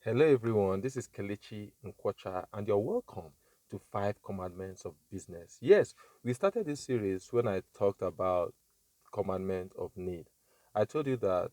Hello, everyone. This is Kelechi Nkwacha, and you're welcome to Five Commandments of Business. Yes, we started this series when I talked about commandment of need. I told you that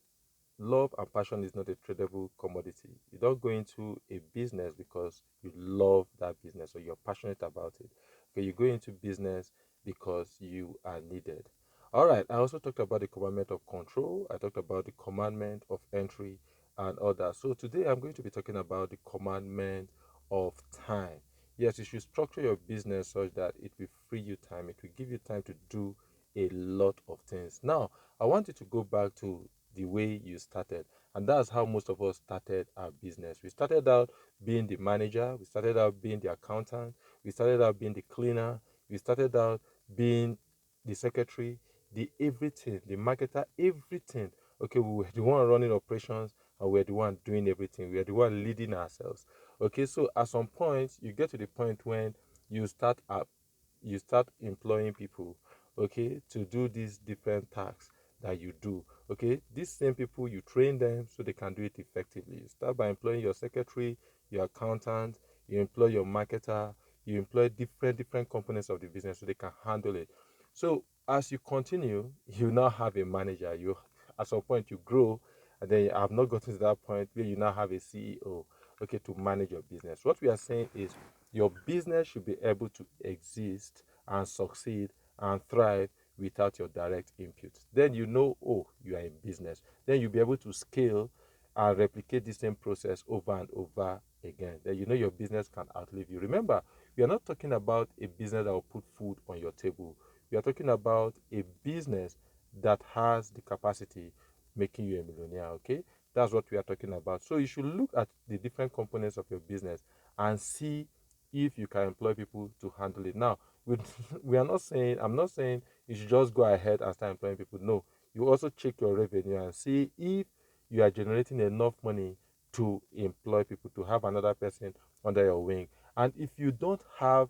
love and passion is not a tradable commodity. You don't go into a business because you love that business or you're passionate about it. Okay, you go into business because you are needed. All right, I also talked about the commandment of control. I talked about the commandment of entry and others. So today I'm going to be talking about the commandment of time. Yes, you should structure your business such that it will free you time. It will give you time to do a lot of things. Now, I want you to go back to the way you started. And that's how most of us started our business. We started out being the manager, we started out being the accountant, we started out being the cleaner, we started out being the secretary, the everything, the marketer, everything. Okay, we were the one running operations and we are the one doing everything. We are the one leading ourselves. Okay, so at some point you get to the point when you start up you start employing people, okay, to do these different tasks that you do. Okay, these same people, you train them so they can do it effectively. You start by employing your secretary, your accountant, you employ your marketer, you employ different components of the business so they can handle it. So as you continue, you now have a manager. You At some point you grow, and then I have not gotten to that point where you now have a CEO, okay, to manage your business. What we are saying is your business should be able to exist and succeed and thrive without your direct input. Then you know, oh, you are in business. Then you'll be able to scale and replicate the same process over and over again. Then you know your business can outlive you. Remember, we are not talking about a business that will put food on your table. We are talking about a business that has the capacity making you a millionaire, okay? That's what we are talking about. So you should look at the different components of your business and see if you can employ people to handle it. Now, we, we are not saying, I'm not saying you should just go ahead and start employing people. No, you also check your revenue and see if you are generating enough money to employ people, to have another person under your wing. And if you don't have,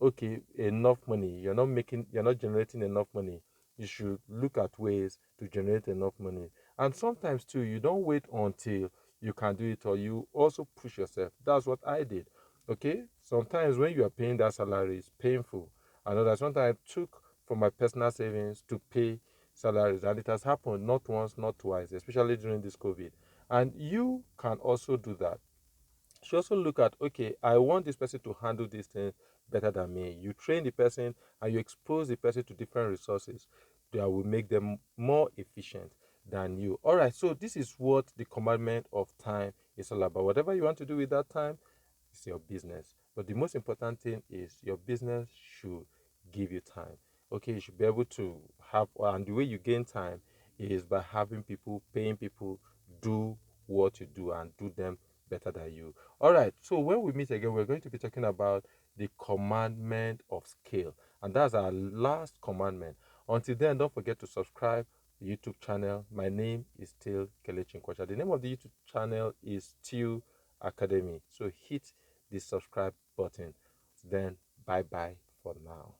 okay, enough money, you're not generating enough money, you should look at ways to generate enough money. And sometimes too, you don't wait until you can do it, or you also push yourself. That's what I did. Okay, sometimes when you are paying that salary, it's painful. I know that sometimes I took from my personal savings to pay salaries, and it has happened not once, not twice, especially during this COVID. And you can also do that. She also look at, okay, I want this person to handle this thing better than me. You train the person and you expose the person to different resources that will make them more efficient than you. All right, so this is what the commandment of time is all about. Whatever you want to do with that time, it's your business. But the most important thing is your business should give you time. Okay, you should be able to have, and the way you gain time is by having people, paying people do what you do and do them better than you. All right, so when we meet again, we're going to be talking about the commandment of scale, and that's our last commandment. Until then, don't forget to subscribe to the YouTube channel. My name is still Kelechi Nkwacha. The name of the YouTube channel is Still Academy. So hit the subscribe button. Then bye bye for now.